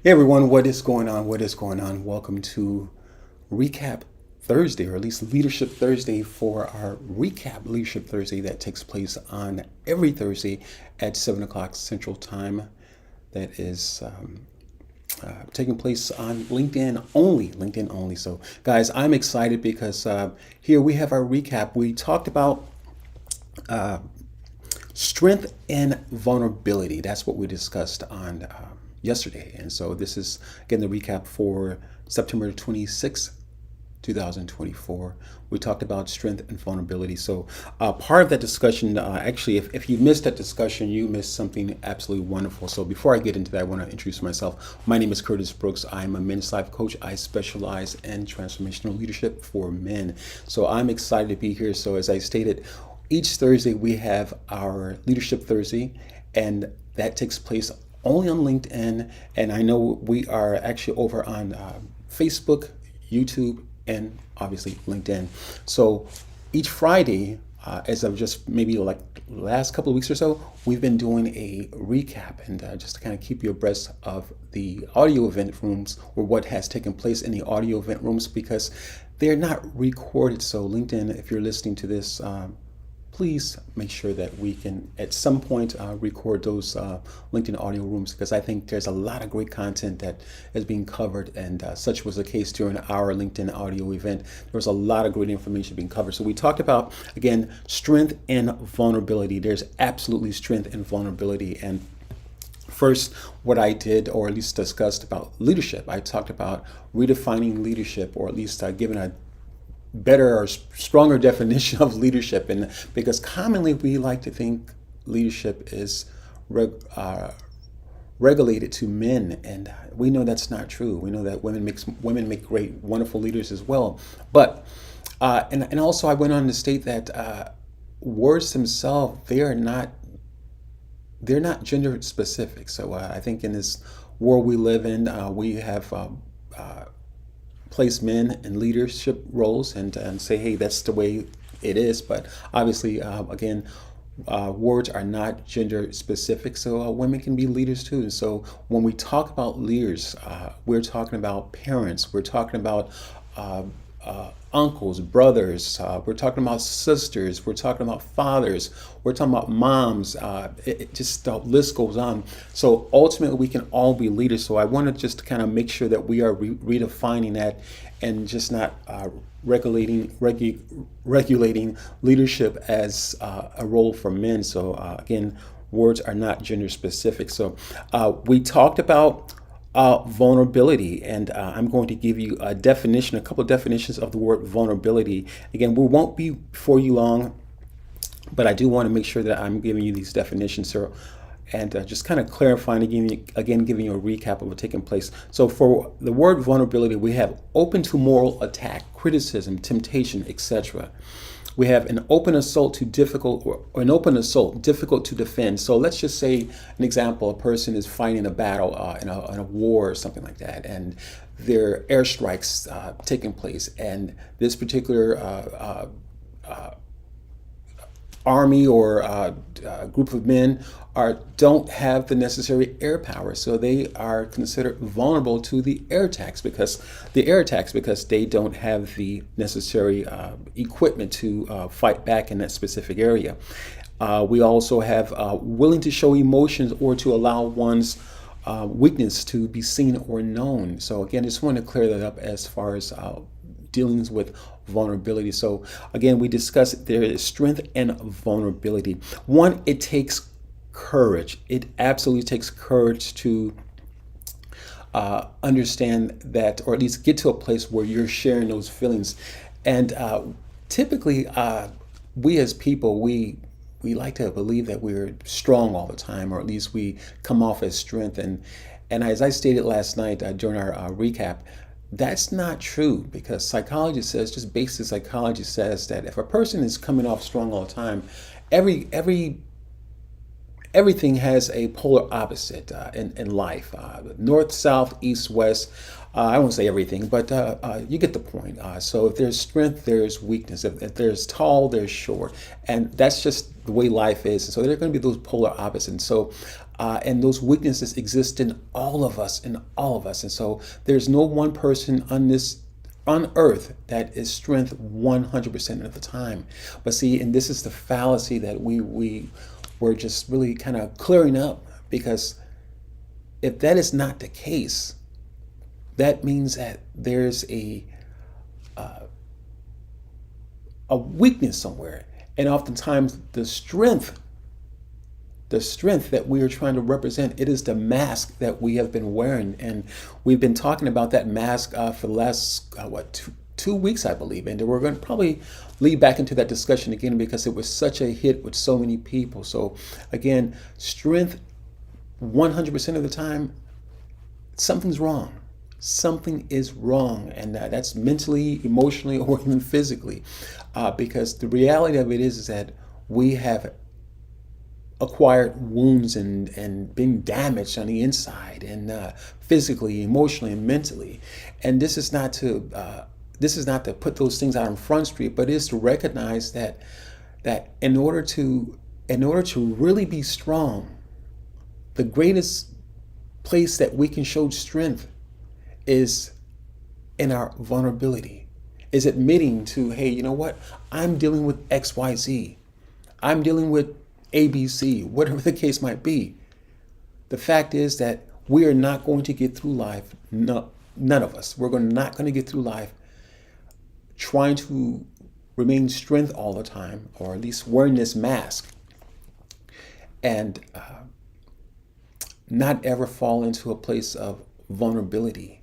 Hey everyone, what is going on? What is going on? Welcome to Recap Thursday, or at least Leadership Thursday, for our Recap Leadership Thursday that takes place on every Thursday at 7 o'clock Central Time. That is taking place on LinkedIn only. LinkedIn only. So, guys, I'm excited because here we have our recap. We talked about strength and vulnerability. That's what we discussed on yesterday. And so this is, again, the recap for September 26th, 2024. We talked about strength and vulnerability. So part of that discussion, actually, if you missed that discussion, you missed something absolutely wonderful. So before I get into that, I want to introduce myself. My name is Curtis Brooks. I'm a men's life coach. I specialize in transformational leadership for men. So I'm excited to be here. So as I stated, each Thursday we have our Leadership Thursday, and that takes place only on LinkedIn. And I know we are actually over on Facebook, YouTube, and obviously LinkedIn. So each Friday, as of just maybe like last couple of weeks or so, we've been doing a recap and just to kind of keep you abreast of the audio event rooms or what has taken place in the audio event rooms, because they're not recorded. So LinkedIn, if you're listening to this, please make sure that we can at some point record those LinkedIn audio rooms, because I think there's a lot of great content that is being covered, and such was the case during our LinkedIn audio event. There was a lot of great information being covered. So we talked about, again, strength and vulnerability. There's absolutely strength and vulnerability. And first, what I did, or at least discussed about leadership, I talked about redefining leadership, or at least giving a better or stronger definition of leadership. And because commonly we like to think leadership is regulated to men, and we know that's not true. We know that women make great, wonderful leaders as well. But and also I went on to state that words themselves, they're not gender specific. So I think in this world we live in, we have place men in leadership roles, and say, hey, that's the way it is. But obviously, again, words are not gender specific, so women can be leaders too. And so when we talk about leaders, we're talking about parents, we're talking about uncles, brothers, we're talking about sisters, we're talking about fathers, we're talking about moms. It just, the list goes on. So ultimately, we can all be leaders. So I want to just kind of make sure that we are redefining that, and just not regulating leadership as a role for men. So again, words are not gender specific. So we talked about vulnerability, and I'm going to give you a couple of definitions of the word vulnerability. Again, we won't be for you long, but I do want to make sure that I'm giving you these definitions, sir, and just kind of clarifying, giving you a recap of what's taking place. So for the word vulnerability, we have open to moral attack, criticism, temptation, etc. We have an open assault difficult to defend. So let's just say an example: a person is fighting a battle in a war or something like that, and there are airstrikes taking place, and this particular army or group of men don't have the necessary air power, so they are considered vulnerable to the air attacks because they don't have the necessary equipment to fight back in that specific area. We also have willing to show emotions or to allow one's weakness to be seen or known. So again, I just want to clear that up as far as dealings with vulnerability. So again, we discussed there is strength and vulnerability. One, it takes courage. It absolutely takes courage to understand that, or at least get to a place where you're sharing those feelings. And typically, we as people, we like to believe that we're strong all the time, or at least we come off as strength. And as I stated last night during our recap, that's not true, because psychology says, just basic psychology says, that if a person is coming off strong all the time, everything has a polar opposite in life. North, south, east, west. I won't say everything, but you get the point. So if there's strength, there's weakness. If there's tall, there's short. And that's just the way life is. So there are going to be those polar opposites. And so And those weaknesses exist in all of us, And so there's no one person on earth that is strength 100% of the time. But see, and this is the fallacy that we're just really kind of clearing up, because if that is not the case, that means that there's a weakness somewhere. And oftentimes the strength that we are trying to represent, it is the mask that we have been wearing. And we've been talking about that mask for the last, 2 weeks, I believe. And we're going to probably lead back into that discussion again, because it was such a hit with so many people. So again, strength 100% of the time, something's wrong. Something is wrong, and that's mentally, emotionally, or even physically, because the reality of it is that we have acquired wounds and been damaged on the inside, and physically, emotionally, and mentally. And this is not to put those things out on Front Street, but it is to recognize that in order to really be strong, the greatest place that we can show strength is in our vulnerability, is admitting to, hey, you know what? I'm dealing with XYZ. I'm dealing with ABC, whatever the case might be. The fact is that we are not going to get through life, none of us, not going to get through life trying to remain strength all the time, or at least wearing this mask, and not ever fall into a place of vulnerability.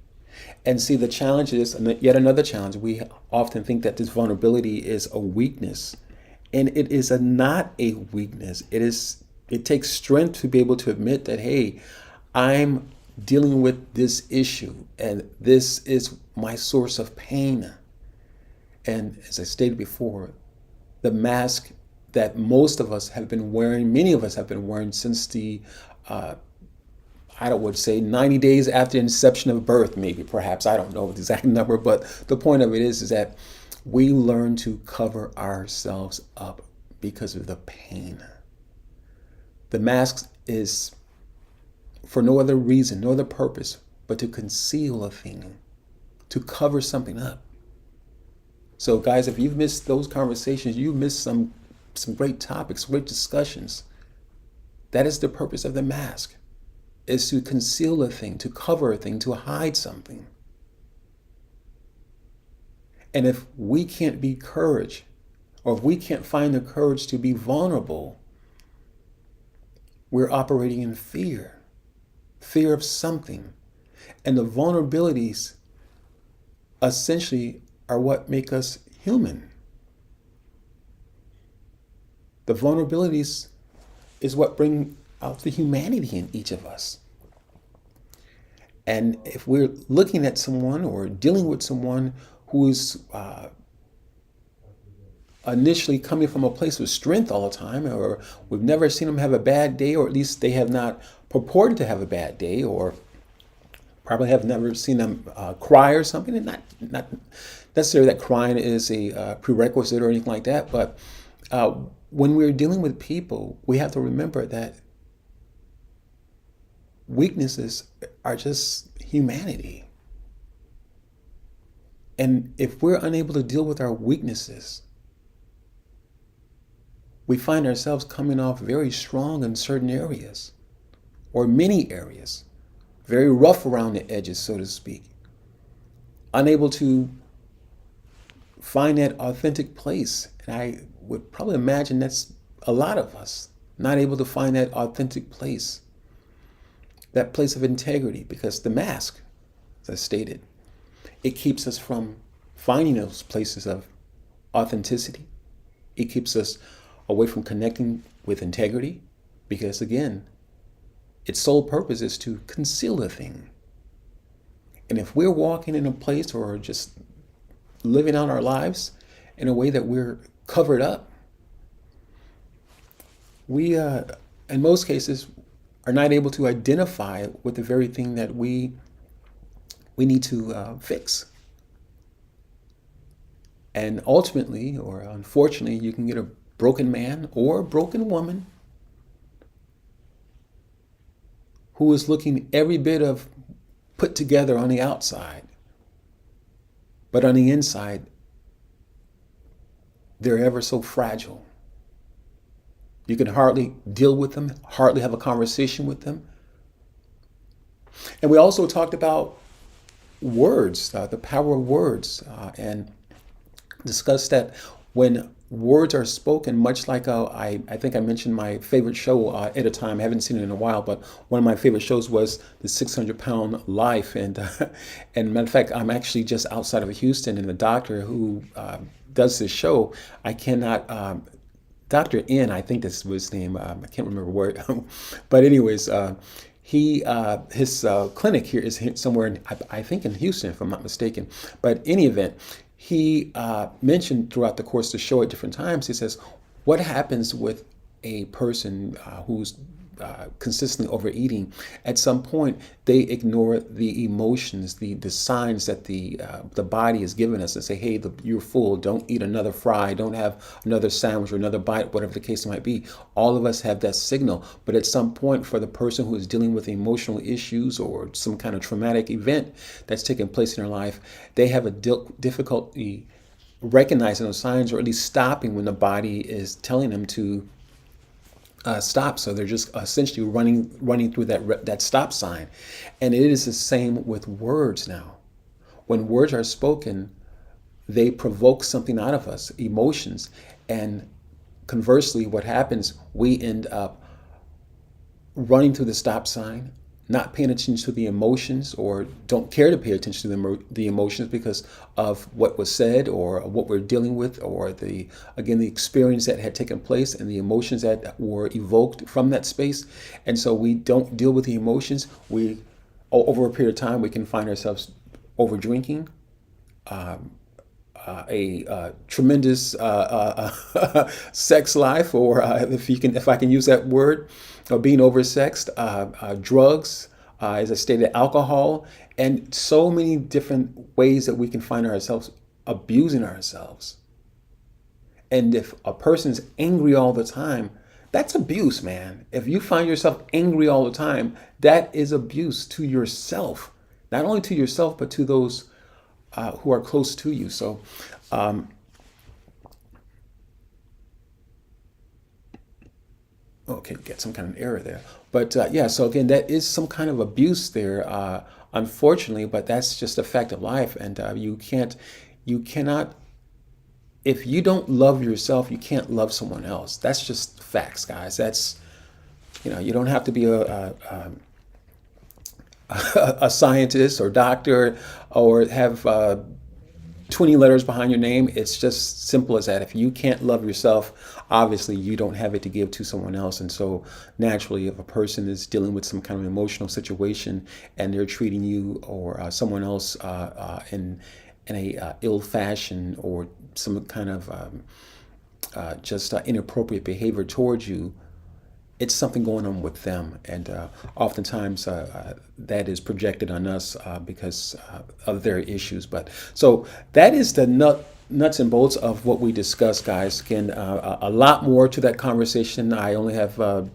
And see, the challenge is, and yet another challenge, we often think that this vulnerability is a weakness. And it is not a weakness. It takes strength to be able to admit that, hey, I'm dealing with this issue, and this is my source of pain. And as I stated before, the mask that most of us have been wearing, many of us have been wearing since the I would say 90 days after inception of birth, maybe, perhaps. I don't know the exact number, but the point of it is that we learn to cover ourselves up because of the pain. The mask is for no other reason, no other purpose, but to conceal a thing, to cover something up. So guys, if you've missed those conversations, you've missed some great topics, great discussions. That is the purpose of the mask. Is to conceal a thing, to cover a thing, to hide something. And if we can't be courage, or if we can't find the courage to be vulnerable, we're operating in fear of something. And the vulnerabilities essentially are what make us human. The vulnerabilities is what bring out the humanity in each of us. And if we're looking at someone or dealing with someone who's initially coming from a place of strength all the time, or we've never seen them have a bad day, or at least they have not purported to have a bad day, or probably have never seen them cry or something, and not necessarily that crying is a prerequisite or anything like that, but when we're dealing with people, we have to remember that weaknesses are just humanity. And if we're unable to deal with our weaknesses, we find ourselves coming off very strong in certain areas, or many areas, very rough around the edges, so to speak. Unable to find that authentic place. And I would probably imagine that's a lot of us, not able to find that authentic place. That place of integrity, because the mask, as I stated, it keeps us from finding those places of authenticity. It keeps us away from connecting with integrity, because again, its sole purpose is to conceal a thing. And if we're walking in a place or just living out our lives in a way that we're covered up, we, in most cases, are not able to identify with the very thing that we need to fix. And ultimately, or unfortunately, you can get a broken man or a broken woman who is looking every bit of put together on the outside, but on the inside, they're ever so fragile. You can hardly deal with them, hardly have a conversation with them. And we also talked about words, the power of words, and discussed that when words are spoken, much like I think I mentioned my favorite show at a time. I haven't seen it in a while, but one of my favorite shows was the 600-Pound Life. And matter of fact, I'm actually just outside of Houston, and the doctor who does this show, I cannot. Dr. N, I think this was his name. I can't remember where, but anyways, he his clinic here is somewhere in, I think in Houston, if I'm not mistaken. But in any event, he mentioned throughout the course of the show at different times. He says, "What happens with a person who's consistently overeating? At some point, they ignore the emotions, the signs that the body is giving us, and say, hey, you're full. Don't eat another fry. Don't have another sandwich or another bite, whatever the case might be." All of us have that signal. But at some point, for the person who is dealing with emotional issues or some kind of traumatic event that's taken place in their life, they have a difficulty recognizing those signs, or at least stopping when the body is telling them to stop. So they're just essentially running through that stop sign. And it is the same with words now. When words are spoken, they provoke something out of us, emotions. And conversely, what happens, we end up running through the stop sign, not paying attention to the emotions, or don't care to pay attention to the emotions because of what was said or what we're dealing with, or the experience that had taken place and the emotions that were evoked from that space. And so we don't deal with the emotions. We, over a period of time, we can find ourselves over drinking, a tremendous sex life, or if I can use that word, being oversexed, drugs, as I stated, alcohol, and so many different ways that we can find ourselves abusing ourselves. And if a person's angry all the time, that's abuse, man. If you find yourself angry all the time, that is abuse to yourself. Not only to yourself, but to those who are close to you. So, okay, get some kind of error there. But yeah, so again, that is some kind of abuse there, unfortunately, but that's just a fact of life. And you cannot, if you don't love yourself, you can't love someone else. That's just facts, guys. That's, you don't have to be a scientist or doctor or have 20 letters behind your name. It's just simple as that. If you can't love yourself, obviously you don't have it to give to someone else. And so naturally, if a person is dealing with some kind of emotional situation and they're treating you or someone else in a ill fashion, or some kind of just inappropriate behavior towards you, it's something going on with them. And oftentimes that is projected on us because of their issues. But so that is the nuts and bolts of what we discussed, guys. Again, a lot more to that conversation. I only have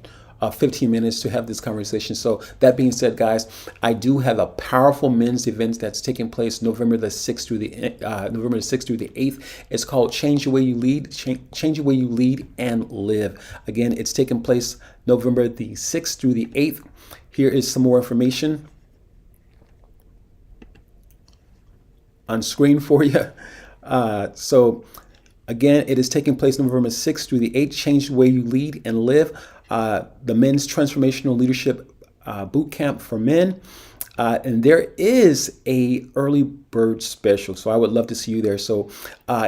15 minutes to have this conversation. So that being said, guys, I do have a powerful men's event that's taking place November the 6th through the 8th. It's called Change the Way You Lead, Change the Way You Lead and Live. Again, it's taking place November the 6th through the 8th. Here is some more information on screen for you. So again, it is taking place November 6th through the 8th. Change the Way You Lead and Live. The Men's Transformational Leadership Boot Camp for Men. And there is a early bird special. So I would love to see you there. So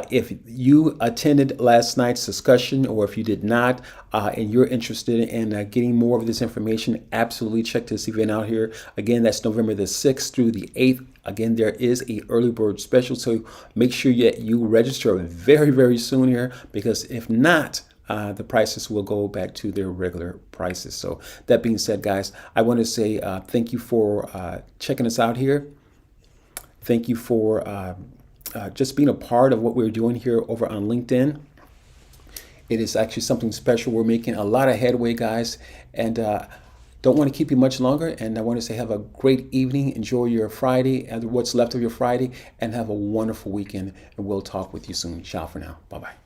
if you attended last night's discussion, or if you did not, and you're interested in getting more of this information, absolutely check this event out here. Again, that's November the 6th through the 8th. Again, there is a early bird special. So make sure that you register very, very soon here, because if not, the prices will go back to their regular prices. So that being said, guys, I want to say thank you for checking us out here. Thank you for just being a part of what we're doing here over on LinkedIn. It is actually something special. We're making a lot of headway, guys. And don't want to keep you much longer, and I want to say have a great evening. Enjoy your Friday and what's left of your Friday, and have a wonderful weekend. And we'll talk with you soon. Ciao for now. Bye bye.